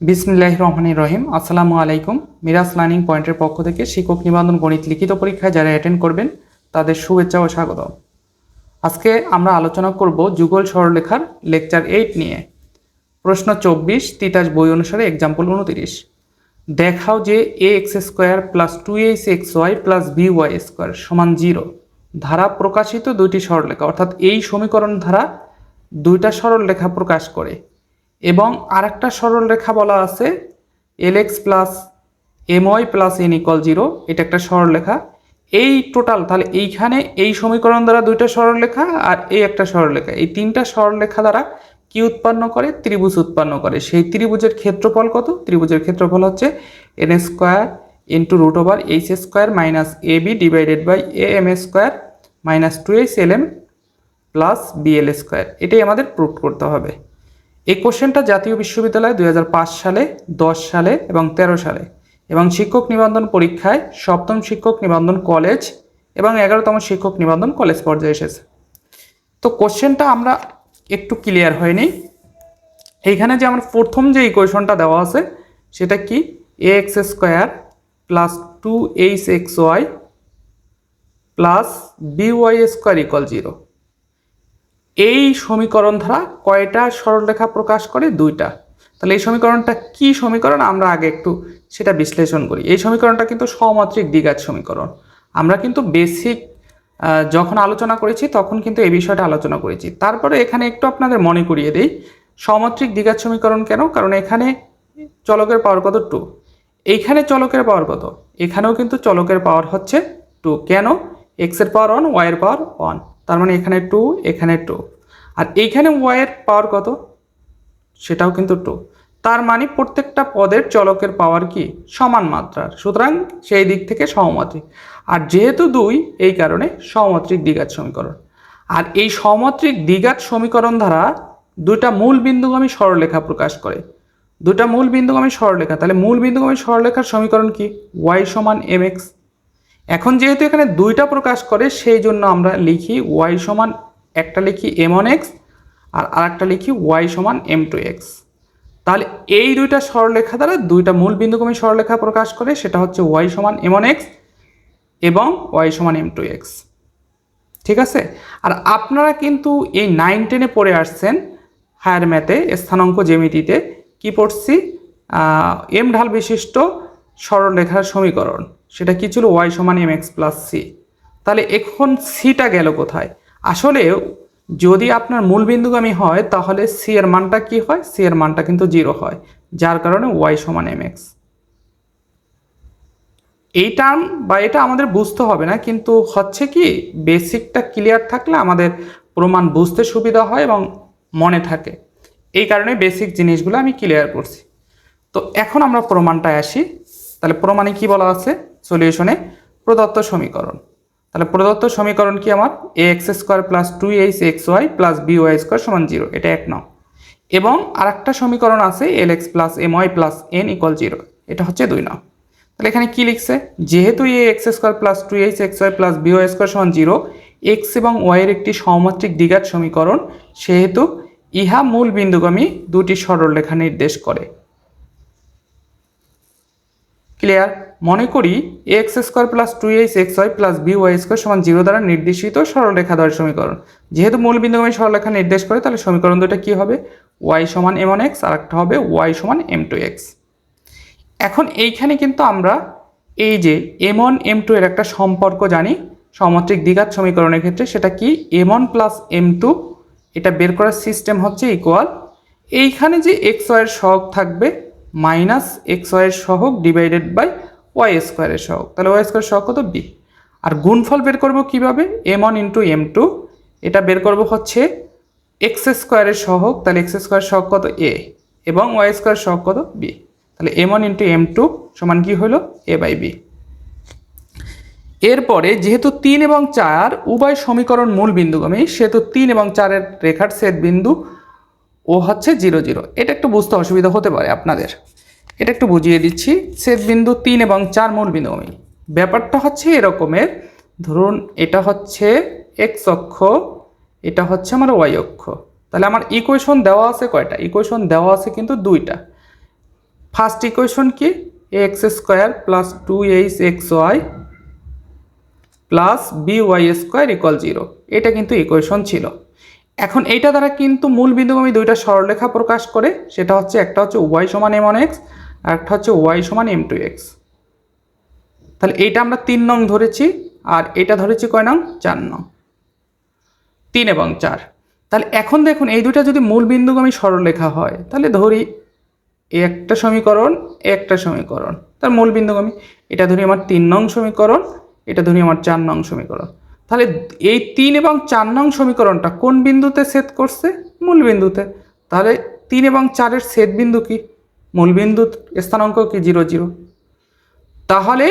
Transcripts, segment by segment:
বিসমিল্লাহির রহমানির রহিম। আসসালামু আলাইকুম। মিরাজ লার্নিং পয়েন্টের পক্ষ থেকে শিক্ষক নিবন্ধন গণিত লিখিত পরীক্ষায় যারা অ্যাটেন্ড করবেন তাদের শুভেচ্ছা ও স্বাগত। আজকে আমরা আলোচনা করব যুগল সরলরেখার লেকচার 8 নিয়ে। প্রশ্ন 24 তিতাস বই অনুসারে এক্সাম্পল 29। দেখাও যে a x square plus 2h xy plus by square সমান 0 ধারা প্রকাশিত দুইটি সরলরেখা, অর্থাৎ এই সমীকরণ ধারা দুইটা সরলরেখা প্রকাশ করে এবং আরেকটা সরলরেখা বলা আছে lx plus my plus n equal 0। এটা একটা সরলরেখা। এই টোটাল তাহলে এইখানে এই সমীকরণ দ্বারা দুইটা সরলরেখা আর এই একটা সরলরেখা, এই তিনটা সরলরেখা দ্বারা কি উৎপন্ন করে? ত্রিভুজ উৎপন্ন করে। সেই ত্রিভুজের ক্ষেত্রফল কত? ত্রিভুজের ক্ষেত্রফল হচ্ছে n square into root over h square minus ab divided by am square minus 2h lm plus bl square. এটাই আমাদের প্রুভ করতে হবে। এই কোশ্চেনটা জাতীয় বিশ্ববিদ্যালয় 2005 সালে, 10 সালে এবং 13 সালে এবং শিক্ষক নিবন্ধন পরীক্ষায় সপ্তম শিক্ষক নিবন্ধন কলেজ এবং 11তম শিক্ষক নিবন্ধন কলেজ পর্যায়ে এসেছে। তো কোশ্চেনটা আমরা একটু ক্লিয়ার হয়নি। এইখানে যে আমার প্রথম যে ইকুয়েশনটা দেওয়া আছে সেটা কি? A x square plus 2hxy plus by square equal 0। এই সমীকরণ ধারা কয়টা সরলরেখা প্রকাশ করে? দুইটা। তাহলে এই সমীকরণটা কি সমীকরণ আমরা আগে একটু সেটা বিশ্লেষণ করি। এই সমীকরণটা কিন্তু সমাত্রিক দ্বিঘাত সমীকরণ। আমরা কিন্তু বেসিক যখন আলোচনা করেছি তখন কিন্তু এই বিষয়টা আলোচনা করেছি। তারপরে এখানে একটু আপনাদের মনে করিয়ে দিই সমাত্রিক দ্বিঘাত সমীকরণ কেন? কারণ এখানে চলকের পাওয়ার কত? 2। এইখানে চলকের পাওয়ার কত? এখানেও কিন্তু চলকের পাওয়ার হচ্ছে 2। কেন? এক্স এর পাওয়ার 1, ওয়াই এর পাওয়ার 1, তার মানে এখানে 2, এখানে 2, আর এইখানে ওয়াই এর পাওয়ার কত? সেটাও কিন্তু 2। তার মানে প্রত্যেকটা পদের চলকের পাওয়ার কি? সমান মাত্রার, সুতরাং সেই দিক থেকে সমমাত্রিক। আর যেহেতু 2 এই কারণে সমমাত্রিক দ্বিঘাত সমীকরণ। আর এই সমমাত্রিক দ্বিঘাত সমীকরণ দ্বারা দুইটা মূল বিন্দুগামী সরলরেখা প্রকাশ করে। দুইটা মূল বিন্দুগামী সরলরেখা, তাহলে মূল বিন্দুগামী সরলরেখার সমীকরণ কি? y সমান mx। এখন যেহেতু এখানে দুইটা প্রকাশ করে সেই জন্য আমরা লিখি y সমান, একটা লিখি m1x আর আরেকটা লিখি y সমান m2x। তাহলে এই দুইটা সরলরেখা দ্বারা দুইটা মূল বিন্দুগামী সরলরেখা প্রকাশ করে, সেটা হচ্ছে y সমান m1x এবং y সমান m2x। ঠিক আছে? আর আপনারা কিন্তু এই 9-10-এ পড়ে আসছেন হায়ার ম্যাথে স্থানাঙ্ক জ্যামিতিতে কি পড়ছি? এম ঢাল বিশিষ্ট সরলরেখার সমীকরণ, সেটা কি ছিল? y সমান mx প্লাস c। তাহলে এখন সিটা গেল কোথায়? আসলে যদি আপনার মূল বিন্দুগামী হয় তাহলে সি এর মানটা কি হয়? সি এর মানটা কিন্তু 0 হয়, যার কারণে y সমান mx। এই টার্ম বা এটা আমাদের বুঝতে হবে না, কিন্তু হচ্ছে কি বেসিকটা ক্লিয়ার থাকলে আমাদের প্রমাণ বুঝতে সুবিধা হয় এবং মনে থাকে। এই কারণে বেসিক জিনিসগুলো আমি ক্লিয়ার করছি। তো এখন আমরা প্রমাণটায় আসি। তাহলে প্রমাণে কি বলা আছে? সলিউশনে প্রদত্ত সমীকরণ। তাহলে প্রদত্ত সমীকরণ কি আমার? A x square plus 2hxy plus by square সমান 0, এটা 1 নং। এবং আরেকটা সমীকরণ আছে lx plus my plus n equal 0, এটা হচ্ছে 2 নং। তাহলে এখানে কি লিখছে? যেহেতু a x square plus 2hxy plus by square সমান 0 এক্স এবং ওয়াই এর একটি সমমাত্রিক দ্বিঘাত সমীকরণ, সেহেতু ইহা মূল বিন্দুগামী দুটি সরলরেখা নির্দেশ করে। ক্লিয়ার? মনে করি x square plus 2hxy plus by square সমান 0 দ্বারা নির্দেশিত সরলরেখাদ্বয় সমীকরণ। যেহেতু মূল বিন্দুগামী সরলরেখা নির্দেশ করে তাহলে সমীকরণ দুটো কি হবে? y সমান m1x আর একটা হবে y সমান m2x। এখন এইখানে কিন্তু আমরা এই যে m1 m2 এর একটা সম্পর্ক জানি সমমাত্রিক দ্বিঘাত সমীকরণের ক্ষেত্রে, সেটা কি? m1 প্লাস m2, এটা বের করার সিস্টেম হচ্ছে ইকুয়াল এইখানে যে xy এর সহগ থাকবে মাইনাস xy এর সহগ ডিভাইডেড বাই y স্কোয়ারের সহগ। তাহলে y স্কোয়ার সহগ কত? b। আর গুণফল বের করব কিভাবে? m1 ইন্টু m2, এটা বের করব হচ্ছে x স্কোয়ারের সহগ, তাহলে x স্কোয়ার সহগ কত? a এবং y স্কোয়ার সহগ কত? b। তাহলে m1 ইন্টু m2 সমান কি হলো? a by b। এরপরে যেহেতু 3 এবং 4 উভয় সমীকরণ মূল বিন্দুগামী, সেহেতু 3 এবং 4-এর রেখার ছেদ বিন্দু ও হচ্ছে 0 0। এটা একটু বুঝতে অসুবিধা হতে পারে আপনাদের, এটা একটু বুঝিয়ে দিচ্ছি। ছেদ বিন্দু 3 এবং 4 মূল বিন্দুগামী। ব্যাপারটা হচ্ছে এরকমের, ধরুন এটা হচ্ছে x অক্ষ, এটা হচ্ছে আমার y অক্ষ। তাহলে আমার ইকুয়েশন দেওয়া আছে কয়টা? ইকুয়েশন দেওয়া আছে কিন্তু দুইটা। ফার্স্ট ইকুয়েশন কি, x square plus 2hxy plus by square equal 0, এটা কিন্তু ইকুয়েশন ছিল। এখন এইটা দ্বারা কিন্তু মূল বিন্দুগামী দুইটা সরলরেখা প্রকাশ করে, সেটা হচ্ছে একটা হচ্ছে y সমান m1x আর একটা হচ্ছে y সমান m2x। তাহলে এইটা আমরা 3 নং ধরেছি, আর এটা ধরেছি কয় নং, 4 নং, 3 এবং 4। তাহলে এখন দেখুন এই দুটা যদি মূল বিন্দুগামী সরলরেখা হয়, তাহলে ধরি একটা সমীকরণ একটা সমীকরণ, তার মূল বিন্দুগামী, এটা ধরি আমার 3 নং সমীকরণ, এটা ধরি আমার 4 নং সমীকরণ। তাহলে এই 3 এবং 4 নং সমীকরণটা কোন বিন্দুতে ছেদ করছে, মূল বিন্দুতে। তাহলে 3 এবং 4-এর ছেদ বিন্দু কি, মূল বিন্দুর স্থানাঙ্ক কি, 0 0। তাহলে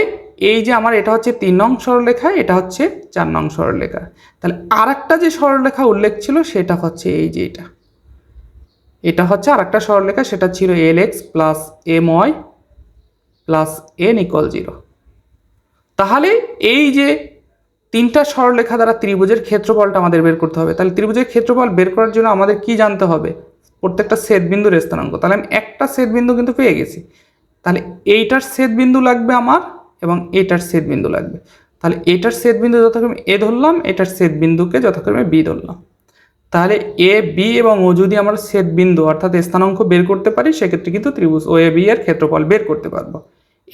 এই যে আমার এটা হচ্ছে 3 নং সরলরেখা, এটা হচ্ছে 4 নং সরলরেখা। তাহলে আর একটা যে সরলরেখা উল্লেখ ছিল সেটা হচ্ছে এই যে এটা হচ্ছে আর একটা সরলরেখা, সেটা ছিল lx plus my plus n equal 0। তাহলে এই যে তিনটা সরলরেখা দ্বারা ত্রিভুজের ক্ষেত্রফলটা আমাদের বের করতে হবে। তাহলে ত্রিভুজের ক্ষেত্রফল বের করার জন্য আমাদের কি জানতে হবে, প্রত্যেকটা ছেদবিন্দুর স্থানাঙ্ক। তাহলে আমি একটা ছেদবিন্দু কিন্তু পেয়ে গেছি। তাহলে এইটার ছেদবিন্দু লাগবে আমার এবং এইটার ছেদবিন্দু লাগবে। তাহলে এইটার ছেদবিন্দু যথাক্রমে এ ধরলাম, এটার ছেদবিন্দুকে যথাক্রমে বি ধরলাম। তাহলে এ বি এবং ও যদি আমরা ছেদবিন্দু অর্থাৎ স্থানাঙ্ক বের করতে পারি, সেক্ষেত্রে কিন্তু ত্রিভুজ ও এ বি এর ক্ষেত্রফল বের করতে পারবো।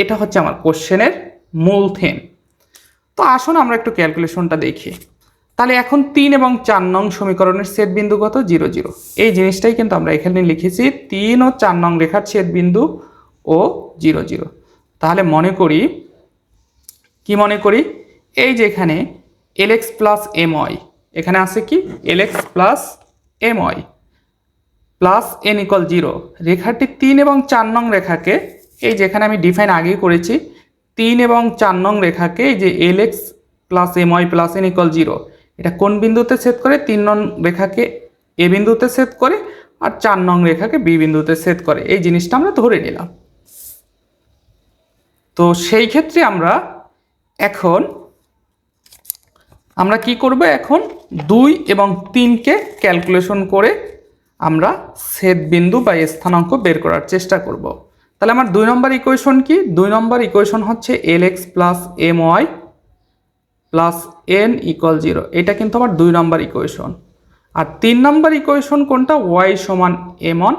এটা হচ্ছে আমার কোশ্চেনের মূল থিম। তো আসুন আমরা একটু ক্যালকুলেশনটা দেখি। তাহলে এখন 3 এবং 4 নং সমীকরণের ছেদবিন্দু কত, 0 0। এই জিনিসটাই কিন্তু আমরা এখানে লিখেছি, 3 ও 4 নং রেখার ছেদবিন্দু ও 0 0। তাহলে মনে করি কি, মনে করি এই যে এখানে lx প্লাস my, এখানে আছে কি lx plus my plus n equal 0। রেখাটি 3 এবং 4 নং রেখাকে, এই যেখানে আমি ডিফাইন আগেই করেছি, 3 এবং 4 নং রেখাকে এই যে lx plus my plus n equal 0, এটা কোন বিন্দুতে ছেদ করে, 3 নং রেখাকে এ বিন্দুতে ছেদ করে আর 4 নং রেখাকে বি বিন্দুতে ছেদ করে। এই জিনিসটা আমরা ধরে নিলাম। তো সেই ক্ষেত্রে এখন আমরা কি করব, এখন 2 এবং 3কে ক্যালকুলেশন করে আমরা ছেদবিন্দু বা স্থানাঙ্ক বের করার চেষ্টা করব। তাহলে আমার 2 নম্বর ইকুয়েশন কি, 2 নম্বর ইকুয়েশন হচ্ছে lx plus my plus n equal 0, এটা কিন্তু আমার 2 নম্বর ইকুয়েশন। আর 3 নম্বর ইকুয়েশন কোনটা, y সমান m1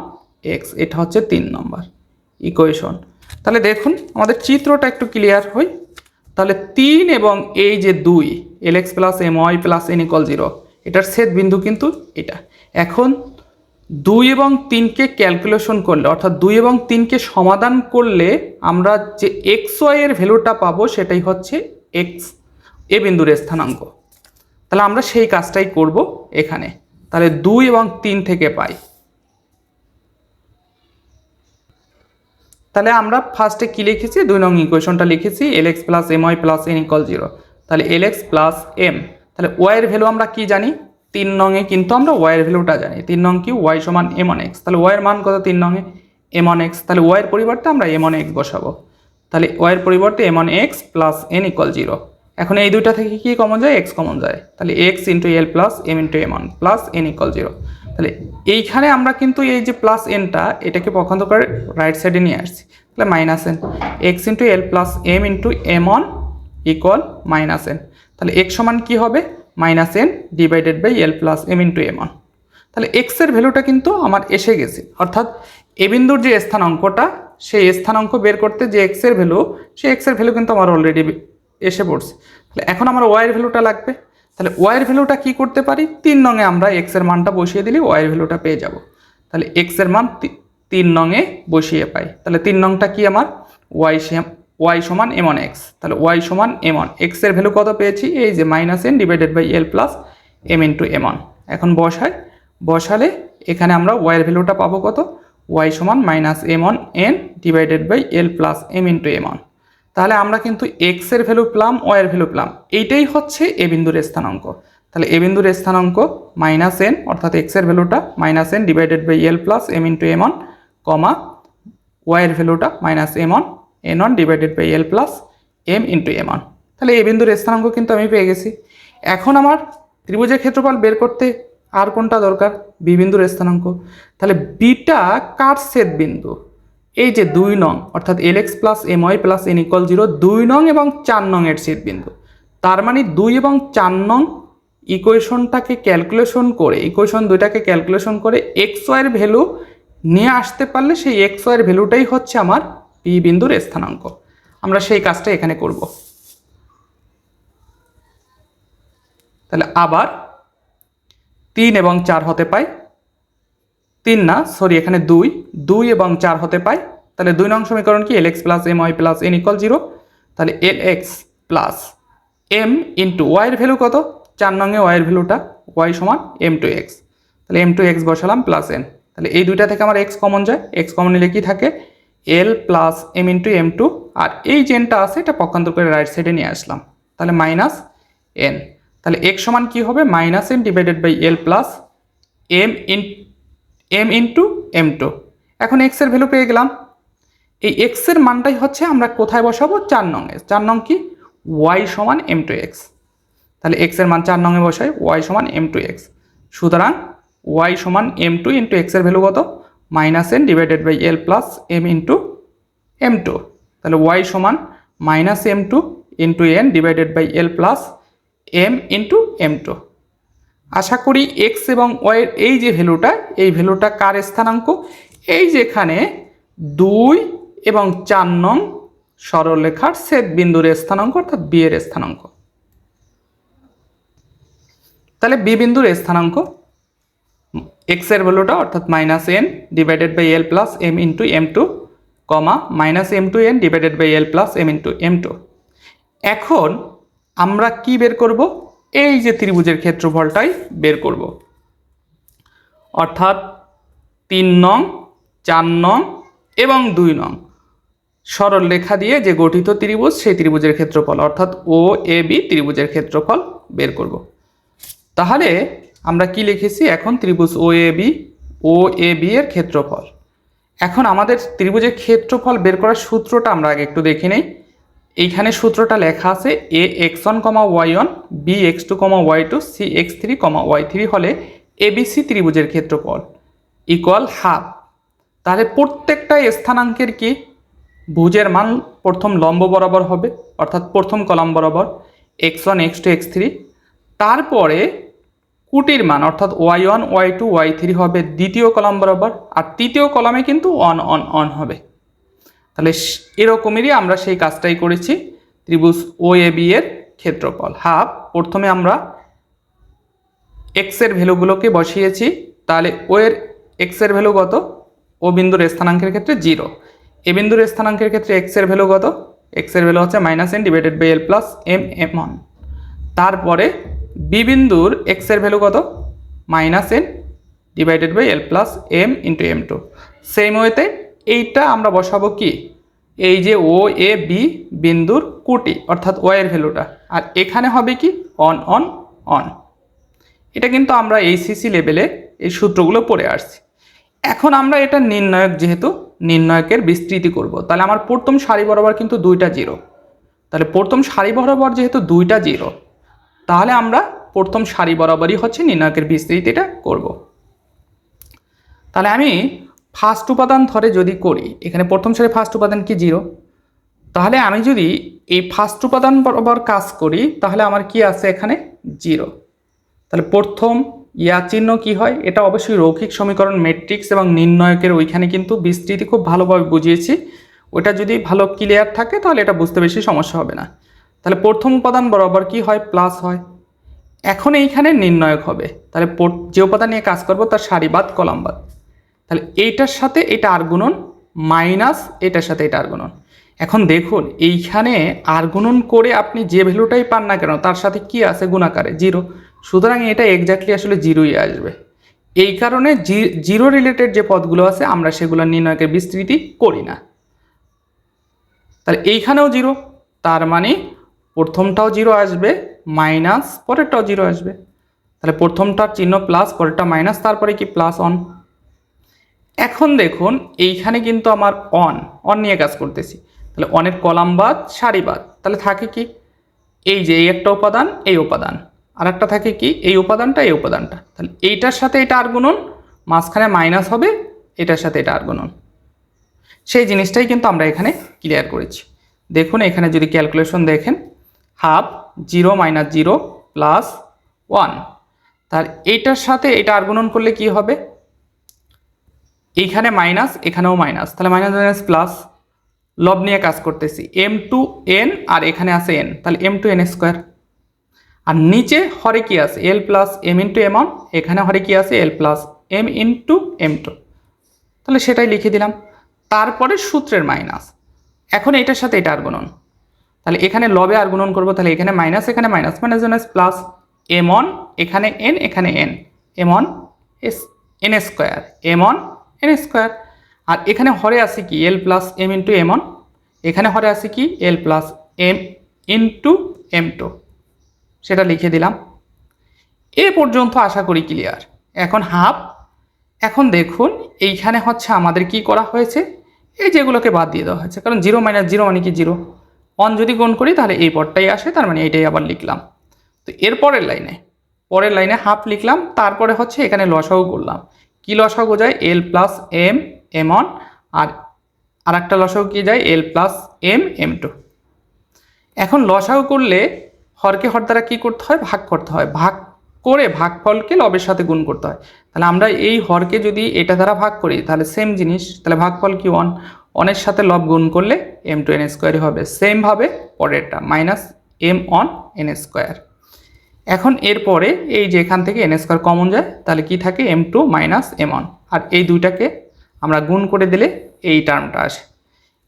x, এটা হচ্ছে 3 নম্বর ইকুয়েশন। তাহলে দেখুন আমাদের চিত্রটা একটু ক্লিয়ার হয়। তাহলে 3 এবং এই যে 2, lx plus my plus n equal 0, এটার ছেদবিন্দু কিন্তু এটা। এখন 2 এবং 3কে ক্যালকুলেশন করলে, অর্থাৎ 2 এবং 3কে সমাধান করলে আমরা যে xy এর ভ্যালুটা পাবো সেটাই হচ্ছে x এ বিন্দুর স্থানাঙ্ক। তাহলে আমরা সেই কাজটাই করব এখানে। তাহলে 2 এবং 3 থেকে পাই। তাহলে আমরা ফার্স্টে কি লিখেছি, 2 নং ইকুয়েশনটা লিখেছি lx plus my plus n equal 0। তাহলে lx প্লাস m, তাহলে y এর ভ্যালু আমরা কি জানি, 3 নংয়ে কিন্তু আমরা y এর ভ্যালুটা জানি। 3 নং কি, y সমান m1x। তাহলে y এর মান কত 3 নংয়ে, m1x। তাহলে y এর পরিবর্তে আমরা m1x বসাবো। তাহলে y এর পরিবর্তে m1x প্লাস n ইকুয়াল 0। এখন এই দুইটা থেকে কি কমন যায়, x কমন যায়। তাহলে x into l plus m into m1 plus n equal 0। তাহলে এইখানে আমরা কিন্তু এই যে প্লাস এনটা, এটাকে পক্ষান্তর করে রাইট সাইডে নিয়ে আসছি। তাহলে minus N, X into L plus M into M one equal minus N. তাহলে এক্স সমান কী হবে, minus N divided by L plus M into M one. তাহলে এক্সের ভ্যালুটা কিন্তু আমার এসে গেছে, অর্থাৎ এ বিন্দুর যে স্থানাঙ্কটা, সেই স্থানাঙ্ক বের করতে যে এক্সের ভ্যালু, সেই এক্সের ভ্যালু কিন্তু আমার অলরেডি এসে পড়ছে। তাহলে এখন আমার ওয়াইয়ের ভ্যালুটা লাগবে। তাহলে ওয়াইয়ের ভ্যালুটা কি করতে পারি, 3 নংয়ে আমরা এক্সের মানটা বসিয়ে দিলে ওয়াইয়ের ভ্যালুটা পেয়ে যাব। তাহলে এক্সের মান 3 নংয়ে বসিয়ে পাই। তাহলে 3 নংটা কি আমার, ওয়াই সমান এম1 এক্স। তাহলে ওয়াই সমান এম1, এক্সের ভ্যালু কত পেয়েছি, এই যে minus N divided by L plus M into এম1। এখন বসালে এখানে আমরা ওয়াইয়ের ভ্যালুটা পাবো কত, ওয়াই সমান মাইনাস এম1 n divided by L plus M into এম1। তাহলে আমরা কিন্তু এক্স এর ভ্যালু পেলাম, ওয়াই এর ভ্যালু পেলাম। এইটাই হচ্ছে এ বিন্দুর স্থানাঙ্ক। তাহলে এ বিন্দুর স্থানাঙ্ক মাইনাস এন, অর্থাৎ এক্স এর ভ্যালুটা minus N divided by L plus M into এম1, কমা ওয়াই এর ভ্যালুটা মাইনাস এন1 divided by L plus M into এম1। তাহলে এ বিন্দুর স্থানাঙ্ক কিন্তু আমি পেয়ে গেছি। এখন আমার ত্রিভুজের ক্ষেত্রফল বের করতে আর কোনটা দরকার, বি বিন্দুর স্থানাঙ্ক। তাহলে বিটা কার ছেদ বিন্দু, এই যে 2 নং অর্থাৎ lx plus my plus n equal 0, 2 নং এবং 4 নং এর ছেদ বিন্দু। তার মানে 2 এবং 4 নং ইকুয়েশনটাকে ক্যালকুলেশন করে, ইকুয়েশন দুইটাকে ক্যালকুলেশন করে এক্স ওয়াইয়ের ভ্যালু নিয়ে আসতে পারলে সেই এক্স ওয়াইয়ের ভ্যালুটাই হচ্ছে আমার পি বিন্দুর স্থানাঙ্ক। আমরা সেই কাজটা এখানে করব। তাহলে আবার 3 এবং 4 হতে পাই, 3 না সরি এখানে 2 এবং 4 হতে পাই। তাহলে 2 নং সমীকরণ কি lx plus my plus n equal 0। তাহলে lx plus m into y এর ভ্যালু কত, 4 নংয়ে y এর ভ্যালুটা y সমান m টু x। তাহলে m টু x বসালাম প্লাস n। তাহলে এই দুইটা থেকে আমার x কমন যায়, x কমন নিলে কি থাকে l plus m into m two, আর এই যে nটা আছে এটা পক্ষান্তর করে রাইট সাইডে নিয়ে আসলাম, তাহলে মাইনাস n। তাহলে x সমান কি হবে minus n divided by l plus m into m two. এখন x এর ভ্যালু পেয়ে গেলাম। এই x এর মানটাই হচ্ছে আমরা কোথায় বসাবো 4 নং এ। 4 নং কি y সমান m টু x। তাহলে x এর মান 4 নং এ বসাই y সমান m টু x। সুতরাং y সমান m2 ইন্টু x এর ভ্যালু কত minus n divided by l plus m into m2। তাহলে y সমান minus m2 into n divided by l plus m into m2। আশা করি x এবং y এর এই যে ভ্যালুটা, এই ভ্যালুটা কার স্থানাঙ্ক, এই যেখানে 2 এবং 4 নং সরলরেখার ছেদ বিন্দুর স্থানাঙ্ক অর্থাৎ b এর স্থানাঙ্ক। তাহলে b বিন্দুর স্থানাঙ্ক x এর ভ্যালুটা অর্থাৎ minus n divided by l plus m into m2 comma minus m2 n divided by l plus m into m2। এখন আমরা কি বের করব, এই যে ত্রিভুজের ক্ষেত্রফলটাই বের করব, অর্থাৎ 3 নং 4 নং এবং 2 নং সরল রেখা দিয়ে যে গঠিত ত্রিভুজ সেই ত্রিভুজের ক্ষেত্রফল অর্থাৎ ও এ বি ত্রিভুজের ক্ষেত্রফল বের করব। তাহলে আমরা কি লিখেছি এখন ত্রিভুজ ও এ বি এর ক্ষেত্রফল। এখন আমাদের ত্রিভুজের ক্ষেত্রফল বের করার সূত্রটা আমরা আগে একটু দেখে নেই। এইখানে সূত্রটা লেখা আছে এ x1, y1, B x2, y2, C x3, y3 হলে এবিসি ত্রিভুজের ক্ষেত্রফল ইকুয়াল হাফ। তাহলে প্রত্যেকটা স্থানাঙ্কের কি ভুজের মান প্রথম লম্ব বরাবর হবে অর্থাৎ প্রথম কলাম বরাবর x1, x2, x3, তারপরে কুটির মান অর্থাৎ y1, y2, y3 হবে দ্বিতীয় কলাম বরাবর, আর তৃতীয় কলামে কিন্তু অন হবে। তাহলে এরকমেরই আমরা সেই কাজটাই করেছি। ত্রিভুজ ও এ বি এর ক্ষেত্রফল হাফ। প্রথমে আমরা এক্স এর ভ্যালুগুলোকে বসিয়েছি। তাহলে ও এর এক্স এর ভ্যালু কত, ও বিন্দুর স্থানাঙ্কের ক্ষেত্রে 0, এ বিন্দুর স্থানাঙ্কের ক্ষেত্রে এক্স এর ভ্যালু কত, এক্স এর ভ্যালু হচ্ছে minus n divided by l plus m1। তারপরে বি বিন্দুর এক্স এর ভ্যালু কত minus n divided by l plus m into m2। Same ওয়েতে এইটা আমরা বসাবো কি এই যে ও এ বি বিন্দুর কুটি অর্থাৎ ওয়াই এর ভ্যালুটা, আর এখানে হবে কি অন। এটা কিন্তু আমরা এইচএসসি লেভেলে এই সূত্রগুলো পড়ে আসছি। এখন আমরা এটা নির্ণায়ক, যেহেতু নির্ণায়কের বিস্তৃতি করব, তাহলে আমার প্রথম সারি বরাবর কিন্তু 2টা 0। তাহলে প্রথম সারি বরাবর যেহেতু 2টা 0, তাহলে আমরা প্রথম সারি বরাবরই হচ্ছে নির্ণায়কের বিস্তৃতিটা করব। তাহলে আমি ফার্স্ট উপাদান ধরে যদি করি, এখানে প্রথম সারি ফার্স্ট উপাদান কি 0, তাহলে আমি যদি এই ফার্স্ট উপাদান বরাবর কাজ করি তাহলে আমার কি আছে এখানে 0। তাহলে প্রথম চিহ্ন কি হয়, এটা অবশ্যই রৈখিক সমীকরণ ম্যাট্রিক্স এবং নির্ণায়কের ওইখানে কিন্তু বিস্তৃতি খুব ভালোভাবে বুঝিয়েছি। ওইটা যদি ভালো ক্লিয়ার থাকে তাহলে এটা বুঝতে বেশি সমস্যা হবে না। তাহলে প্রথম উপাদান বরাবর কি হয় প্লাস হয়। এখন এইখানে নির্ণায়ক হবে, তাহলে যে উপাদান নিয়ে কাজ করব তার সারি বাদ কলাম বাদ। তাহলে এইটার সাথে এটা আর গুণন মাইনাস এটার সাথে এটা আর গুণন। এখন দেখুন এইখানে আর গুণন করে আপনি যে ভ্যালুটাই পান না কেন তার সাথে কি আছে গুণাকারে 0, সুতরাং এটা এক্স্যাক্টলি আসলে 0ই আসবে। এই কারণে 0 রিলেটেড যে পদগুলো আছে আমরা সেগুলো নির্ণায়কের বিস্তৃতি করি না। তাহলে এইখানেও 0, তার মানে প্রথমটাও 0 আসবে মাইনাস পরেরটাও 0 আসবে। তাহলে প্রথমটার চিহ্ন প্লাস পরেরটা মাইনাস, তারপরে কি প্লাস অন। এখন দেখুন এইখানে কিন্তু আমার অন নিয়ে কাজ করতেছি, তাহলে অনের কলাম বাদ সারি বাদ, তাহলে থাকে কি এই যে এই একটা উপাদান এই উপাদান, আর একটা থাকে কি এই উপাদানটা এই উপাদানটা। তাহলে এইটার সাথে এটা আর গুণন, মাঝখানে মাইনাস হবে, এটার সাথে এটা আর গুণন। সেই জিনিসটাই কিন্তু আমরা এখানে ক্লিয়ার করেছি। দেখুন এখানে যদি ক্যালকুলেশন দেখেন, হাফ 0 মাইনাস 0 প্লাস 1, তার এইটার সাথে এটা আর গুণন করলে কি হবে, এইখানে মাইনাস এখানেও মাইনাস, তাহলে মাইনাস মাইনাস প্লাস, লব নিয়ে কাজ করতেছি, এম টু এন আর এখানে আছে এন, তাহলে এম টু এন স্কোয়ার। আর নিচে হরে কি আছে, l plus M into m one, এখানে হরে কি আছে, l plus M into m two, তাহলে সেটাই লিখে দিলাম। তারপরে সূত্রের মাইনাস, এখন এটার সাথে এটা আর গুণন, তাহলে এখানে লবে আর গুণন করবো, তাহলে এখানে মাইনাস এখানে minus, minus minus plus, M one এখানে এন এখানে n, m one n square, M one n square. আর এখানে হরে আছে কি, l plus M into m one, এখানে হরে আছে কি, l plus M into m two, সেটা লিখে দিলাম। এ পর্যন্ত আশা করি ক্লিয়ার। এখন হাফ, এখন দেখুন এইখানে হচ্ছে আমাদের কি করা হয়েছে, এই যেগুলোকে বাদ দিয়ে দেওয়া হয়েছে, কারণ 0 মাইনাস 0 মানে কি 0, 1 যদি গুণ করি তাহলে এই পদটাই আসে, তার মানে এইটাই আবার লিখলাম। তো এর পরের লাইনে হাফ লিখলাম, তারপরে হচ্ছে এখানে লসাগু করলাম। কি লসাগু যায়, এল প্লাস এম এম ওয়ান, আর একটা লসাগু কি যায়, এল প্লাস এম এম টু। এখন লসাগু করলে হরকে হর দ্বারা কী করতে হয়, ভাগ করতে হয়, ভাগ করে ভাগফলকে লবের সাথে গুণ করতে হয়। তাহলে আমরা এই হরকে যদি এটা দ্বারা ভাগ করি তাহলে সেম জিনিস, তাহলে ভাগফল কি 1, 1-এর সাথে লব গুণ করলে এম টু এন স্কোয়ারই হবে। সেমভাবে পরেরটা minus M one N square. এখন এরপরে এই যে এখান থেকে এন স্কোয়ার কমন যায়, তাহলে কি থাকে, m two minus M one, আর এই দুইটাকে আমরা গুণ করে দিলে এই টার্মটা আসে।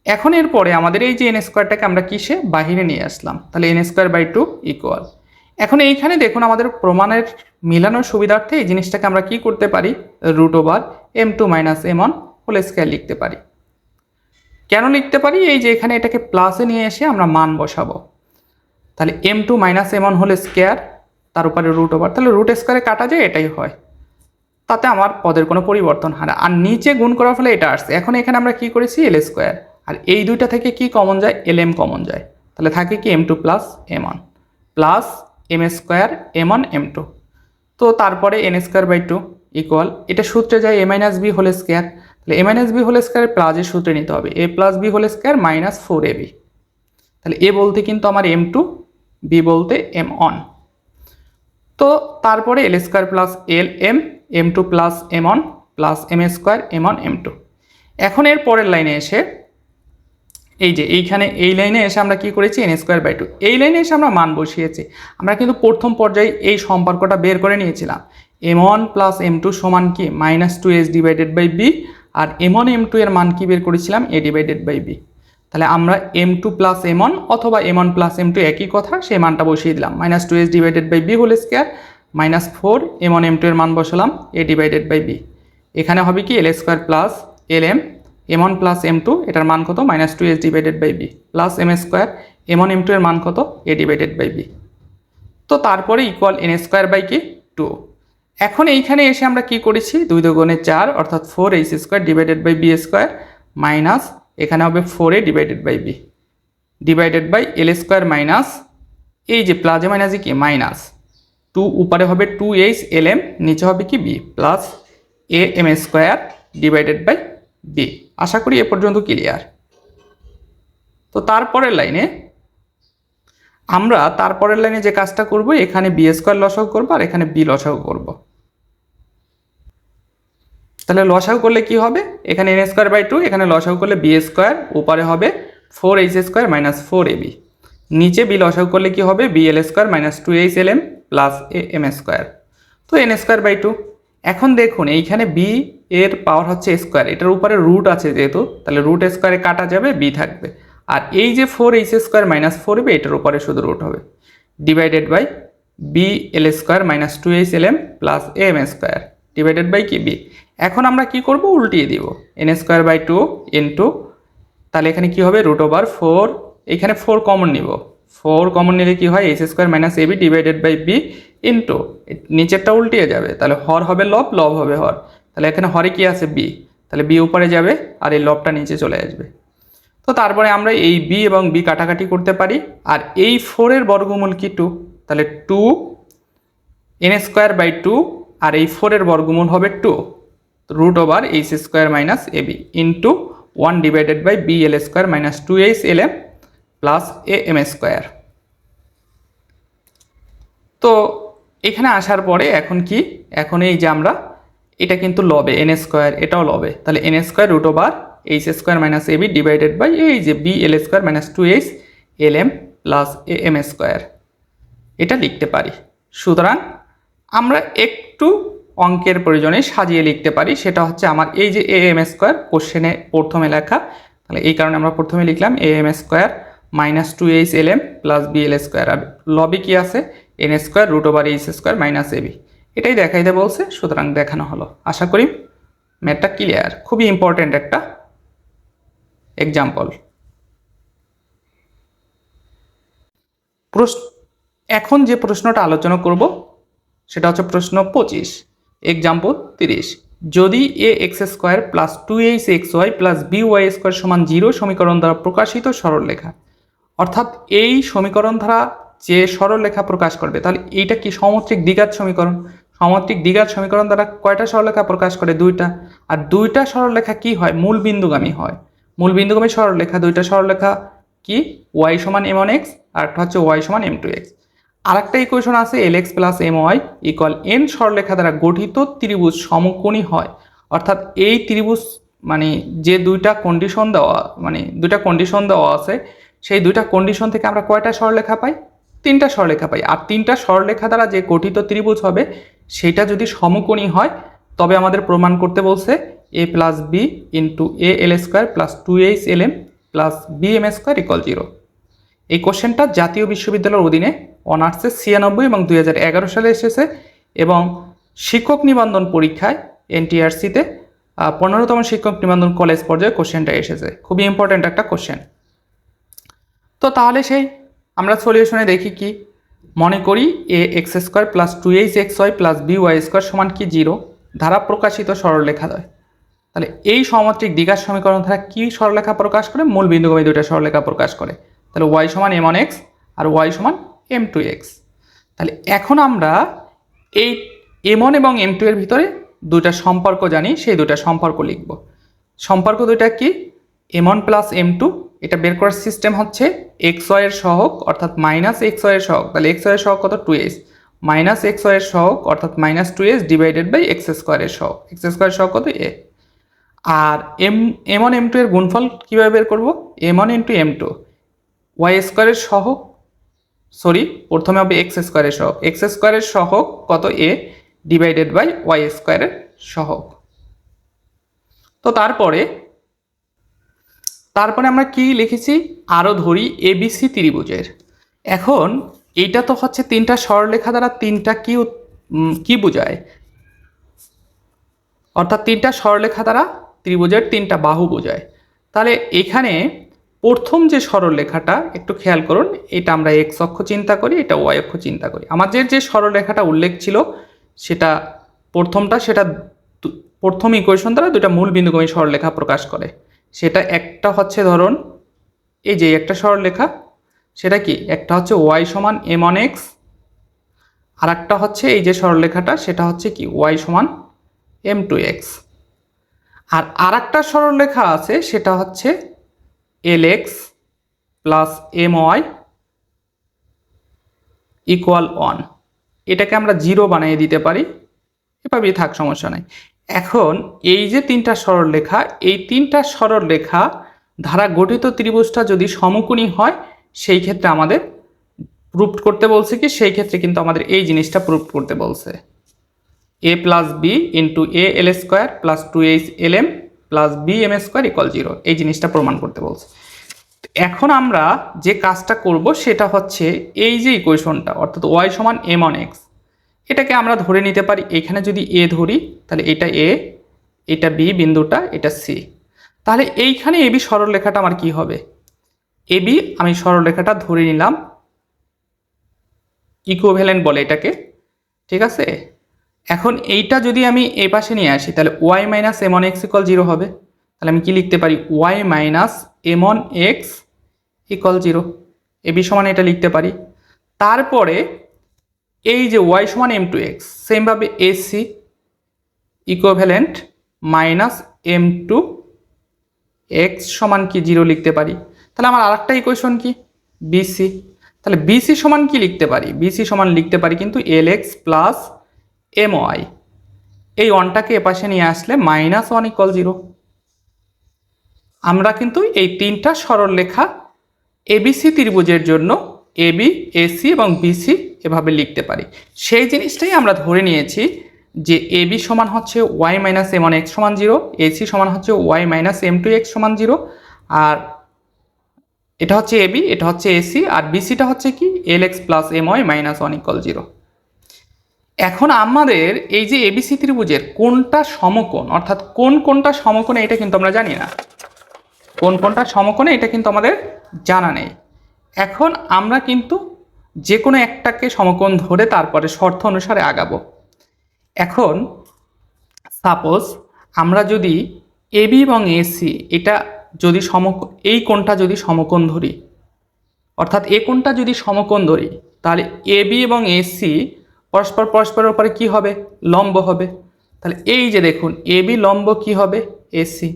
এখন এরপরে আমাদের এই যে এন স্কোয়ারটাকে আমরা কিসে বাহিরে নিয়ে আসলাম, তাহলে এন স্কোয়ার বাই 2 ইকুয়াল। এখন এইখানে দেখুন আমাদের প্রমাণের মিলানোর সুবিধার্থে এই জিনিসটাকে আমরা কি করতে পারি, root over M two minus M one whole square লিখতে পারি। কেন লিখতে পারি, এই যে এখানে এটাকে প্লাসে নিয়ে এসে আমরা মান বসাবো, তাহলে M two minus M one whole square, তার উপরে রুট ওভার, তাহলে রুট স্কোয়ারে কাটা যায়, এটাই হয়, তাতে আমার পদের কোনো পরিবর্তন হয় না। আর নিচে গুণ করার ফলে এটা আসছে। এখন এখানে আমরা কি করেছি, এল স্কোয়ার, আর এই দুইটা থেকে কি কমন যায়, এল এম কমন যায়, তাহলে থাকে কি M two plus M one plus M square M one M two. তো তারপরে এন স্কোয়ার বাই 2 ইকুয়াল, এটা সূত্রে যায় a minus b whole square, তাহলে a minus b whole square প্লাসের সূত্রে নিতে হবে, a plus b whole square minus 4ab, তাহলে এ বলতে কিন্তু আমার এম টু, বি বলতে এম ওয়ান। তো তারপরে l square plus l m m two plus M one plus M square M one M two. এখন এর পরের লাইনে এসে এই যে এইখানে এই লাইনে এসে আমরা কি করেছি, এন স্কোয়ার বাই 2, এই লাইনে এসে আমরা মান বসিয়েছি। আমরা কিন্তু প্রথম পর্যায়ে এই সম্পর্কটা বের করে নিয়েছিলাম, M one plus M two সমান কি minus 2s divided by B, আর এম ওয়ান এম টু এর মান কি বের করেছিলাম, এ ডিভাইডেড বাই বি। তাহলে আমরা m two plus M one অথবা m one plus M two একই কথা, সেই মানটা বসিয়ে দিলাম, minus 2s divided by b whole square minus 4 m one M two এর মান বসালাম, এ ডিভাইডেড বাই বি। এখানে হবে কি l square plus l m m one plus M two, এটার মান কত, minus 2s divided by b plus M square M one M two এর মান কত, এ ডিভাইডেড বাই বি। তো তারপরে ইকুয়াল এন স্কোয়ার বাই কি 2। এখন এইখানে এসে আমরা কি করেছি, 2 দুগুণে 4 অর্থাৎ 4h square divided by B square minus এখানে হবে 4a divided by B divided by L square minus এই যে প্লাসে মাইনাসে কি মাইনাস 2, উপরে হবে 2h এল এম, নিচে হবে কি b plus A M square divided by b. আশা করি এ পর্যন্ত ক্লিয়ার। তো তারপরের লাইনে আমরা যে কাজটা করব, এখানে বি স্কোয়ার লসাগু করবো আর এখানে বি লসাগু করব। তাহলে লসাগু করলে কি হবে, এখানে এন স্কোয়ার বাই 2, এখানে লসাগু করলে বি স্কোয়ার, উপরে হবে 4h স্কোয়ার মাইনাস 4ab, নিচে বি লসাগু করলে কি হবে, B L square minus 2h L M plus A M square, তো এন স্কোয়ার বাই 2। এখন দেখুন এইখানে বি এর পাওয়ার হচ্ছে স্কোয়ার, এটার উপরে রুট আছে যেহেতু, তাহলে রুট স্কোয়ারে কাটা যাবে, বি থাকবে, আর এই যে 4h স্কোয়ার মাইনাস 4ab এটার উপরে শুধু রুট হবে, divided by B L square minus 2h L M plus A M square divided by কি বি। এখন আমরা কি করব, উল্টিয়ে দিব, এন স্কোয়ার বাই 2 ইন্টু, তাহলে এখানে কি হবে রুট ওভার 4, এখানে 4 কমন নিব, 4 কমন নিলে কি হয়, H square minus AB divided by B into নিচেরটা উল্টিয়ে যাবে, তাহলে হর হবে লব, লব হবে হর, তাহলে এখানে হরে কি আছে বি, তাহলে বি উপরে যাবে আর এই লবটা নিচে চলে আসবে। তো তারপরে আমরা এই বি এবং বি কাটাকাটি করতে পারি, আর এই 4 এর বর্গমূল কি 2, তাহলে 2 এন স্কোয়ার বাই 2, আর এই 4 এর বর্গমূল হবে 2 root over H square minus AB into one divided by B L square minus 2h lm plus A M square. তো এখানে আসার পরে এখন কি, এখন এই যে আমরা এটা কিন্তু লবে এন স্কোয়ার, এটাও লবে, তাহলে N square root over H square minus A B divided by এই যে B L square minus 2h lm plus A M square, এটা লিখতে পারি। সুতরাং আমরা একটু অঙ্কের প্রয়োজনে সাজিয়ে লিখতে পারি, সেটা হচ্ছে আমার এই যে এ এম স্কোয়ার কোশ্চেনে প্রথমে লেখা, তাহলে এই কারণে আমরা প্রথমে লিখলাম a M square minus 2h lm plus b L square, আর লবে কি আছে n square root over H square minus a b, এটাই দেখাইতে বলছে, সুতরাং দেখানো হলো। আশা করি ম্যাথটা ক্লিয়ার, খুবই ইম্পর্টেন্ট একটা এক্সাম্পল। এখন যে প্রশ্নটা আলোচনা করব সেটা হচ্ছে প্রশ্ন 25, এক্সাম্পল 30। যদি a x square plus 2h xy plus b y square সমান 0 সমীকরণ দ্বারা প্রকাশিত সরলরেখা, অর্থাৎ এই সমীকরণ দ্বারা যে সরলরেখা প্রকাশ করবে, তাহলে এইটা কি সমমাত্রিক দ্বিঘাত সমীকরণ। সমমাত্রিক দ্বিঘাত সমীকরণ দ্বারা কয়টা সরলরেখা প্রকাশ করে? দুইটা। আর দুইটা সরলরেখা কি হয়? মূল বিন্দুগামী হয়। মূল বিন্দুগামী সরলরেখা, দুইটা সরলরেখা কি ওয়াই সমান m1 x আর একটা হচ্ছে ওয়াই সমান m2 x। আর একটা ইকুয়েশন আছে l x plus m y equal n সরলরেখা দ্বারা গঠিত ত্রিভুজ সমকোণী হয়। অর্থাৎ এই ত্রিভুজ মানে যে দুইটা কন্ডিশন দেওয়া আছে, সেই দুইটা কন্ডিশন থেকে আমরা কয়টা সরলরেখা পাই? তিনটা সরলরেখা পাই। আর তিনটা সরলরেখা দ্বারা যে গঠিত ত্রিভুজ হবে সেটা যদি সমকোণী হয় তবে আমাদের প্রমাণ করতে বলছে a plus B into a l square plus 2h lm plus b m square equal 0। এই কোশ্চেনটা জাতীয় বিশ্ববিদ্যালয়ের অধীনে অনার্সে 96 এবং 2011 সালে এসেছে, এবং শিক্ষক নিবন্ধন পরীক্ষায় এনটিআরসিতে 15তম শিক্ষক নিবন্ধন কলেজ পর্যায়ে কোশ্চেনটা এসেছে। খুবই ইম্পর্ট্যান্ট একটা কোশ্চেন। তো তাহলে সেই আমরা সলিউশনে দেখি কি, মনে করি a x square plus 2h xy plus b y square সমান কি 0 ধারা প্রকাশিত সরলরেখা হয়। তাহলে এই সমমাত্রিক দ্বিঘাত সমীকরণ দ্বারা কি সরলরেখা প্রকাশ করে? মূল বিন্দুগামী দুইটা সরলরেখা প্রকাশ করে। তাহলে ওয়াই সমান m1 x আর ওয়াই সমান m2 x। তাহলে এখন আমরা এই m1 এবং m2 এর ভিতরে দুইটা সম্পর্ক জানি, সেই দুইটা সম্পর্ক লিখব। সম্পর্ক দুইটা কি? m1 প্লাস m2, এটা বের করার সিস্টেম হচ্ছে xy এর সহগ অর্থাৎ মাইনাস xy এর সহগ, তাহলে xy এর সহগ কত? 2h মাইনাস xy এর সহগ অর্থাৎ minus 2h divided by x square এর সহগ, x স্কোয়ার সহগ কত? a। আর m1 m2 এর গুণফল কিভাবে বের করব? m1 ইন্টু m2 ওয়াই স্কোয়ারের সহগ, প্রথমে হবে এক্স স্কোয়ারের সহগ, এক্স স্কোয়ারের সহগ কত? এ ডিভাইডেড বাই ওয়াই স্কোয়ারের সহগ। তো তারপরে আমরা কি লিখেছি? আরও ধরি এবিসি ত্রিভুজের। এখন এইটা তো হচ্ছে তিনটা সরলরেখা দ্বারা তিনটা কি বোঝায়, অর্থাৎ তিনটা সরলরেখা দ্বারা ত্রিভুজের তিনটা বাহু বোঝায়। তাহলে এখানে প্রথম যে সরলরেখাটা একটু খেয়াল করুন, এটা আমরা এক্স অক্ষ চিন্তা করি, এটা ওয়াই অক্ষ চিন্তা করি। আমাদের যে সরলরেখাটা উল্লেখ ছিল সেটা সেটা প্রথম ইকুয়েশন দ্বারা দুটা মূল বিন্দুগামী সরলরেখা প্রকাশ করে। সেটা একটা হচ্ছে ধরুন এই যে একটা সরলরেখা, সেটা কি? একটা হচ্ছে ওয়াই সমান m1 x, আর একটা হচ্ছে এই যে সরলরেখাটা সেটা হচ্ছে কি? ওয়াই সমান m2 x। আর একটা সরলরেখা আছে সেটা হচ্ছে lx প্লাস my ইকুয়াল 1। এটাকে আমরা 0 বানিয়ে দিতে পারি, এভাবেই থাক, সমস্যা নাই। এখন এই যে তিনটা সরলরেখা, এই তিনটা সরলরেখা দ্বারা গঠিত ত্রিভুজটা যদি সমকোণী হয় সেই ক্ষেত্রে আমাদের প্রুফ করতে বলছে কি, সেই ক্ষেত্রে কিন্তু আমাদের এই জিনিসটা প্রুফ করতে বলছে a plus B into a l square plus 2h lm plus b m square equal 0, এই জিনিসটা প্রমাণ করতে বলছে। এখন আমরা যে কাজটা করব সেটা হচ্ছে এই যে ইকুয়েশনটা অর্থাৎ ওয়াই সমান m1 x, এটাকে আমরা ধরে নিতে পারি এখানে যদি এ ধরি তাহলে এটা এ, এটা বি বিন্দুটা, এটা সি। তাহলে এইখানে এবি সরলরেখাটা আমার কি হবে? এবি আমি সরলরেখাটা ধরে নিলাম, ইকুইভ্যালেন্ট বলে এটাকে, ঠিক আছে। এখন এইটা যদি আমি এই পাশে নিয়ে আসি তাহলে Y minus m1 x equal 0 হবে। তাহলে আমি কি লিখতে পারি? Y minus m1 x equal 0, AB সমান এটা লিখতে পারি। তারপরে এই যে ওয়াই সমান m2 x, সেমভাবে AC equivalent minus m2 x সমান কি 0 লিখতে পারি। তাহলে আমার আরেকটা ইকুয়েশন কি বিসি, তাহলে বিসি সমান কি লিখতে পারি, বিসি সমান লিখতে পারি কিন্তু এল এক্স প্লাস এম ওয়াই, এই ওয়ানটাকে এপাশে নিয়ে আসলে -1 = 0। আমরা কিন্তু এই তিনটা সরলরেখা এবিসি ত্রিভুজের জন্য এবি, এসি এবং বিসি এভাবে লিখতে পারি। সেই জিনিসটাই আমরা ধরে নিয়েছি যে এবি সমান হচ্ছে Y minus M one X সমান 0, এসি সমান হচ্ছে Y minus M two X সমান 0, আর এটা হচ্ছে এবি, এটা হচ্ছে এসি, আর বিসিটা হচ্ছে কি এল এক্স প্লাস এম ওয়াই -1 = 0। এখন আমাদের এই যে এবিসি ত্রিভুজের কোনটা সমকোণ, অর্থাৎ কোনটা সমকোণে এটা কিন্তু আমরা জানি না, কোনটা সমকোণে এটা কিন্তু আমাদের জানা নেই। এখন আমরা কিন্তু যে কোনো একটাকে সমকোণ ধরে তারপরে শর্ত অনুসারে আগাবো। এখন সাপোজ আমরা যদি এবি এবং এসি এটা যদি এই কোণটা যদি সমকোণ ধরি, অর্থাৎ এ কোণটা যদি সমকোণ ধরি, তাহলে এবি এবং এসি পরস্পরের উপরে কি হবে, লম্ব হবে। তাহলে এই যে দেখুন এবি লম্ব কি হবে এসি,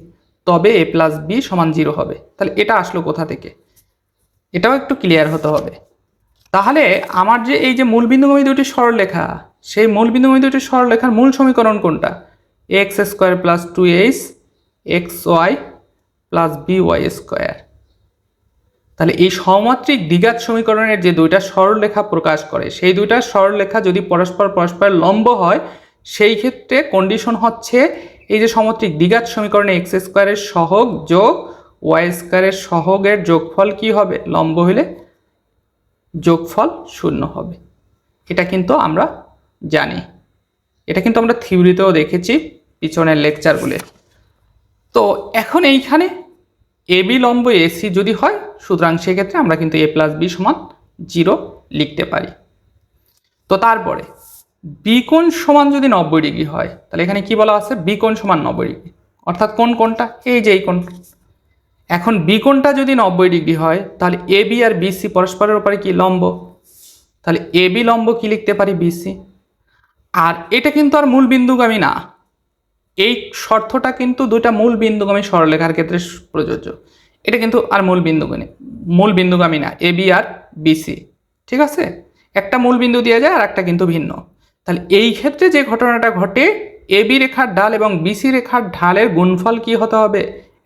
তবে এ প্লাস বি সমান 0 হবে। তাহলে এটা আসলো কোথা থেকে, এটাও একটু ক্লিয়ার হতে হবে। তাহলে আমার যে এই যে মূলবিন্দুগামী দুটি সরলরেখা, সেই মূলবিন্দুগামী দুটি সরলরেখার মূল সমীকরণ কোনটা, X square plus 2h X Y plus B Y square. তাহলে এই সমাত্রিক দ্বিঘাত সমীকরণের যে দুইটা সরলরেখা প্রকাশ করে, সেই দুইটা সরলরেখা যদি পরস্পর লম্ব হয়, সেই ক্ষেত্রে কন্ডিশন হচ্ছে এই যে সমাত্রিক দ্বিঘাত সমীকরণে এক্স স্কোয়ারের সহগ যোগ ওয়াই স্কোয়ারের সহগের যোগফল কি হবে, লম্ব হলে যোগফল 0 হবে। এটা কিন্তু আমরা জানি, এটা কিন্তু আমরা থিওরিতেও দেখেছি পিছনের লেকচারগুলো। তো এখন এইখানে এবি লম্ব এসি যদি হয়, সুতরাং সেক্ষেত্রে আমরা কিন্তু এ প্লাস বি সমান 0 লিখতে পারি। তো তারপরে বি কোণ সমান যদি 90 ডিগ্রি হয়, তাহলে এখানে কি বলা আছে, বি কোণ সমান 90 ডিগ্রি, অর্থাৎ কোনটা, এই যে এই কোণ। এখন বি কোণটা যদি 90 ডিগ্রি হয়, তাহলে এ বি আর বিসি পরস্পরের উপরে কি লম্ব, তাহলে এ বি লম্ব কি লিখতে পারি বিসি। আর এটা কিন্তু আর মূল বিন্দুগামী না, এই শর্তটা কিন্তু দুইটা মূল বিন্দুগামী সরলরেখার ক্ষেত্রে প্রযোজ্য। এটা কিন্তু আর মূল বিন্দুগামী না, এ বি আর বিসি, ঠিক আছে। একটা মূল বিন্দু দিয়ে যায় আর একটা কিন্তু ভিন্ন। তাহলে এই ক্ষেত্রে যে ঘটনাটা ঘটে, এ বি রেখার ঢাল এবং বিসি রেখার ঢালের গুণফল কি হতে হবে,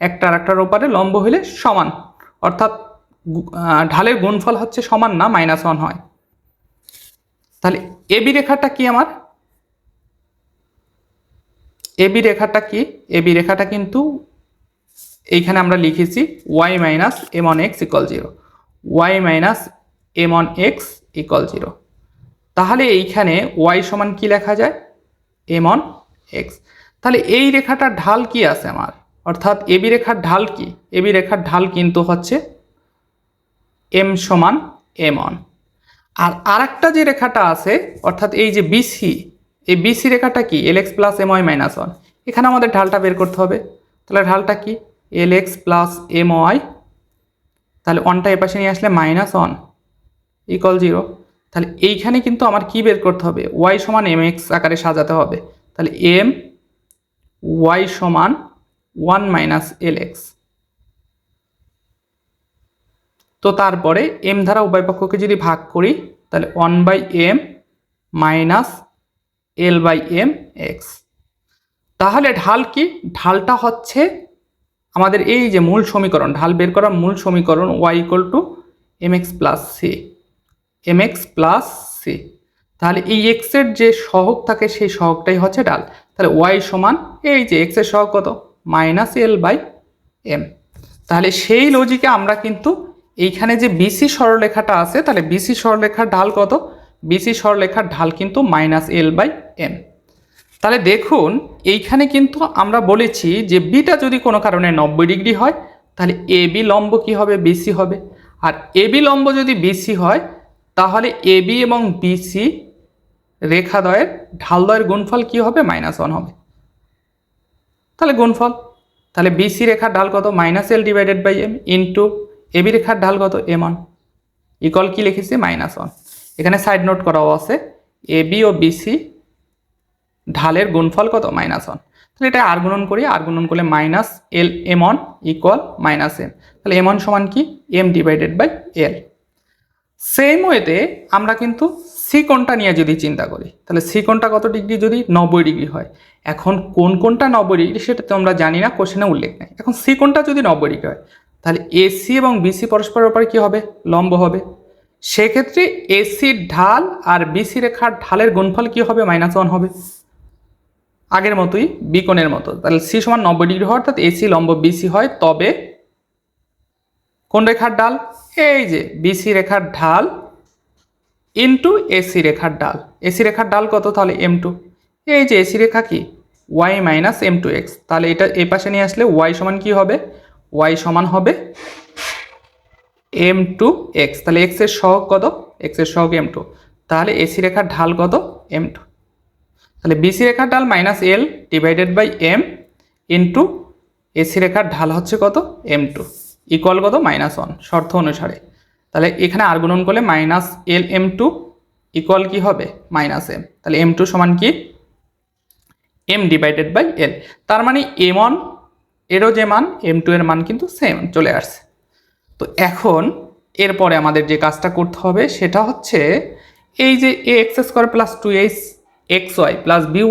একটা আর একটার উপরে লম্ব হলে সমান, অর্থাৎ ঢালের গুণফল হচ্ছে সমান না, -1 হয়। তাহলে এবি রেখাটা কি আমার, এবি রেখাটা কি, এবি রেখাটা কিন্তু এইখানে আমরা লিখেছি Y minus M one X equal 0, Y minus M one X equal 0। তাহলে এইখানে ওয়াই সমান কি লেখা যায়, এম ওয়ান এক্স। তাহলে এই রেখাটার ঢাল কি আছে আমার, অর্থাৎ এবি রেখার ঢাল কি, এবি রেখার ঢাল কিন্তু হচ্ছে এম সমান এম ওয়ান। আর আরেকটা যে রেখাটা আছে, অর্থাৎ এই যে বিসি, এই বিসি রেখাটা কি এল এক্স প্লাস এম ওয়াই -1। এখানে আমাদের ঢালটা বের করতে হবে। তাহলে ঢালটা কি এল এক্স প্লাস এম ওয়াই, তাহলে ওয়ানটা এ পাশে নিয়ে আসলে -1 ইকুয়াল 0। তাহলে এইখানে কিন্তু আমার কি বের করতে হবে, ওয়াই সমান এম এক্স আকারে সাজাতে হবে। তাহলে এম ওয়াই সমান 1 মাইনাস এল এক্স। তো তারপরে এম দ্বারা উভয় পক্ষকে যদি ভাগ করি, তাহলে 1/m মাইনাস L/m এক্স। তাহলে ঢাল কি, ঢালটা হচ্ছে আমাদের এই যে মূল সমীকরণ, ঢাল বের করা মূল সমীকরণ y = mx plus C, mx plus C. তাহলে এই এক্স এর যে সহগ থাকে সেই সহগটাই হচ্ছে ঢাল। তাহলে y সমান এই যে এক্স এর সহগ কত, -L/m। তাহলে সেই লজিকে আমরা কিন্তু এইখানে যে বিসি সরলরেখাটা আছে, তাহলে বিসি সরলরেখার ঢাল কত, বিসি সরলরেখার ঢাল কিন্তু -L/m। তাহলে দেখুন এইখানে কিন্তু আমরা বলেছি যে বিটা যদি কোনো কারণে 90 ডিগ্রি হয়, তাহলে এ বি লম্ব কি হবে, বিসি হবে। আর এ বি লম্ব যদি বিসি হয়, তাহলে এ বি এবং বিসি রেখাদ্বয়ের ঢালদ্বয়ের গুণফল কি হবে, -1 হবে। তাহলে গুণফল, তাহলে বিসি রেখার ঢাল কত, -L/m ইন্টু এ বি রেখার ঢাল কত, m1 ইকুয়াল কি লিখেছি, -1। এখানে সাইড নোট করাও আছে, এ বি ও বিসি ঢালের গুণফল কত, -1। তাহলে এটা আর গুণন করি, আর গুণন করলে minus L M one equal minus M. তাহলে এম অন সমান কি M divided by L. Same ওয়েতে আমরা কিন্তু সি কোণটা নিয়ে যদি চিন্তা করি, তাহলে সি কোণটা কত ডিগ্রি, যদি 90 ডিগ্রি হয়। এখন কোন কোণটা 90 ডিগ্রি সেটা তো আমরা জানি না, কোশ্চেনে উল্লেখ নেই। এখন সি কোণটা যদি 90 ডিগ্রি হয়, তাহলে এসি এবং বিসি পরস্পরের উপরে কী হবে, লম্ব হবে। সেক্ষেত্রে এসির ঢাল আর বিসি রেখার ঢালের গুণফল কী হবে, -1 হবে, আগের মতোই বি কোণের মতো। তাহলে সি সমান 90 ডিগ্রি হয়, অর্থাৎ এসি লম্ব বিসি হয়, তবে কোন রেখার ঢাল, এই যে বিসি রেখার ঢাল ইন্টু এসি রেখার ঢাল। এসি রেখার ঢাল কত, তাহলে m2। এই যে এসি রেখা কি y মাইনাস m2x, তাহলে এটা এই পাশে নিয়ে আসলে y সমান কি হবে, y সমান হবে m2x। তাহলে x এর সহগ কত, x এর সহগ m2, তাহলে এসি রেখার ঢাল কত, m2। তাহলে বিসি রেখার ঢাল minus L divided by M into AC রেখার ঢাল হচ্ছে কত, m2 ইকুয়াল কত, -1 শর্ত অনুসারে। তাহলে এখানে আর গুণন করলে মাইনাস এল m2 ইকুয়াল কি হবে, মাইনাস এম। তাহলে m2 সমান কি m ডিভাইডেড বাই এল। তার মানে m1 এরও যে মান, m2 এর মান কিন্তু সেম চলে আসছে। তো এখন এরপরে আমাদের যে কাজটা করতে হবে সেটা হচ্ছে এই যে ax² plus 2xy plus by²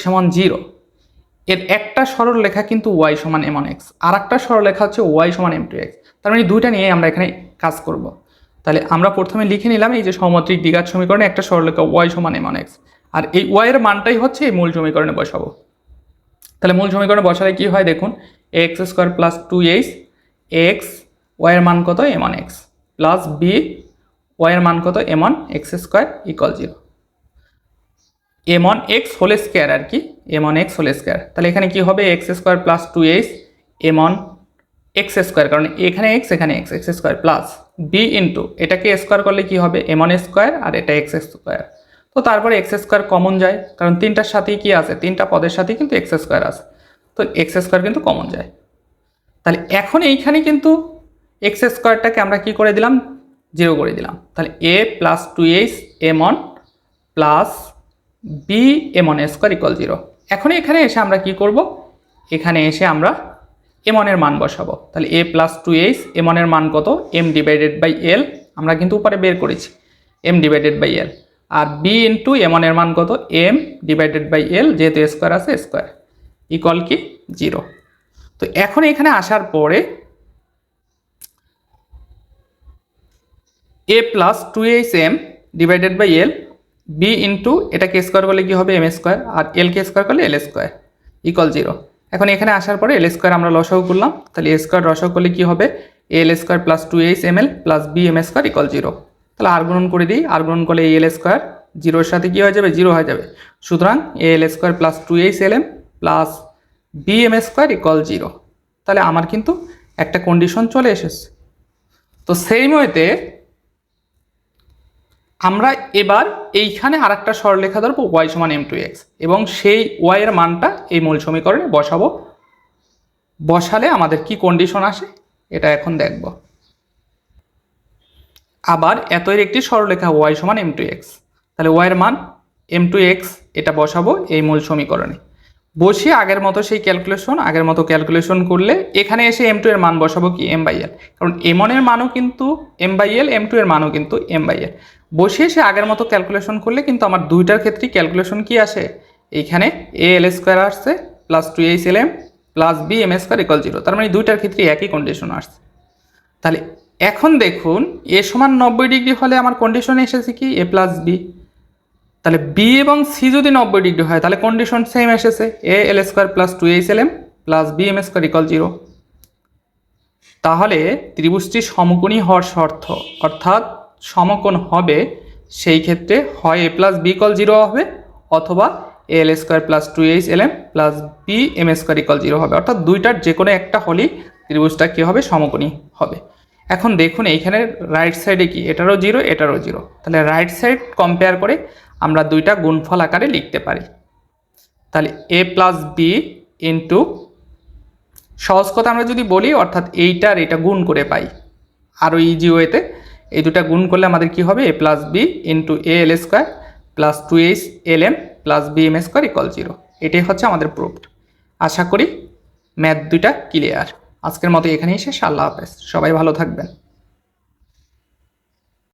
সমান 0, এর একটা সরলরেখা কিন্তু y সমান m1x, আর একটা সরলরেখা হচ্ছে y সমান m2x। তার মানে দুইটা নিয়ে আমরা এখানে কাজ করব। তাহলে আমরা প্রথমে লিখে নিলাম এই যে সমমাত্রিক দ্বিঘাত সমীকরণে একটা সরলরেখা y সমান m1x, আর এই y এর মানটাই হচ্ছে এই মূল সমীকরণে বসাবো। তাহলে মূল সমীকরণে বসালে কি হয় দেখুন, ax² প্লাস 2x y এর মান কত, m1x প্লাস b y এর মান কত, m1x² equal 0, m1x whole square আর কি, m1x হোল স্কয়ার। তাহলে এখানে কি হবে, x² প্লাস 2x m1x², কারণ এখানে x এখানে x² প্লাস b ইন্টু এটাকে স্কোয়ার করলে কি হবে, m1² আর এটা x²। তো তারপরে x² কমন যায়, কারণ তিনটার সাথেই কি আছে, তিনটা পদের সাথেই কিন্তু x² আছে, তো x² কিন্তু কমন যায়। তাহলে এখন এইখানে কিন্তু x²টাকে আমরা কি করে দিলাম, 0 করে দিলাম। তাহলে a plus 2h m1 plus b m1² equal 0। এখন এখানে এসে আমরা কি করব, এখানে এসে আমরা m1 এর মান বসাবো। তাহলে a প্লাস 2h m1 এর মান কত, m ডিভাইডেড বাই l, আমরা কিন্তু উপরে বের করেছি m ডিভাইডেড বাই l, আর b ইন্টু m1 এর মান কত, m ডিভাইডেড বাই l, যেহেতু স্কোয়ার আছে স্কোয়ার ইকুয়াল কি 0। তো এখন এখানে আসার পরে a plus 2hm divided by l, b into এটাকে স্কোয়ার করলে কি হবে m², আর l কে স্কোয়ার করলে l² ইকুয়াল 0। এখন এখানে আসার পরে l² আমরা লসাগু করলাম, তাহলে a² লসাগু করলে কি হবে, al² plus 2hml plus bm² equal 0। তাহলে আর গুণন করে দিই, আর গুণন করলে al² 0 এর সাথে কি হয়ে যাবে, 0 হয়ে যাবে। সুতরাং al² plus 2hlm plus bm² equal 0। তাহলে আমার কিন্তু একটা কন্ডিশন চলে এসেছে। তো সেই মতে আমরা এবার এইখানে আর একটা সরলরেখা ধরবো y সমান m2x, এবং সেই y এর মানটা এই মূল সমীকরণে বসাবো। বসালে আমাদের কি কন্ডিশন আসে এটা এখন দেখব। আবার এতই একটি সরলরেখা y সমান m2x, তাহলে y এর মান m2x এটা বসাবো এই মূল সমীকরণে। বসিয়ে আগের মতো সেই ক্যালকুলেশন করলে এখানে এসে m2 এর মান বসাবো কি m/l, কারণ m1 এর মানও কিন্তু m/l, m2 এর মানও কিন্তু m/l। বসিয়ে সে আগের মতো ক্যালকুলেশন করলে কিন্তু আমার দুইটার ক্ষেত্রেই ক্যালকুলেশন কি আসে, এইখানে al² আসছে plus 2hlm plus bm² equal 0। তার মানে দুইটার ক্ষেত্রে একই কন্ডিশন আসছে। তাহলে এখন দেখুন a সমান 90 ডিগ্রি হলে আমার কন্ডিশন এসেছে কি a প্লাস b, তাহলে b এবং c যদি 90 ডিগ্রি হয় তাহলে কন্ডিশন সেম এসেছে al² plus 2hlm plus bm² equal 0। তাহলে ত্রিভুজটি সমকোণী হওয়ার শর্ত, অর্থাৎ সমকোণ হবে, সেই ক্ষেত্রে হয় a প্লাস b ইকুয়াল 0 হবে, অথবা al² plus 2hlm plus bm² equal 0 হবে, অর্থাৎ দুইটার যে কোনো একটা হলেই ত্রিভুজটা কী হবে, সমকোণী হবে। এখন দেখুন এইখানে রাইট সাইডে কি, এটারও 0 এটারও 0, তাহলে রাইট সাইড কম্পেয়ার করে আমরা দুইটা গুণফল আকারে লিখতে পারি। তাহলে a প্লাস বি ইন্টু, সহজ কথা আমরা যদি বলি, অর্থাৎ এইটার এটা গুণ করে পাই, আরও ইজি ওয়েতে এই দুটা গুণ করলে আমাদের কি হবে, a plus B into al² plus 2hlm plus bm² equal 0। এটাই হচ্ছে আমাদের প্রুফড। আশা করি ম্যাথ দুইটা ক্লিয়ার। আজকের মতো এখানেই শেষ। আল্লাহ হাফেজ, সবাই ভালো থাকবেন।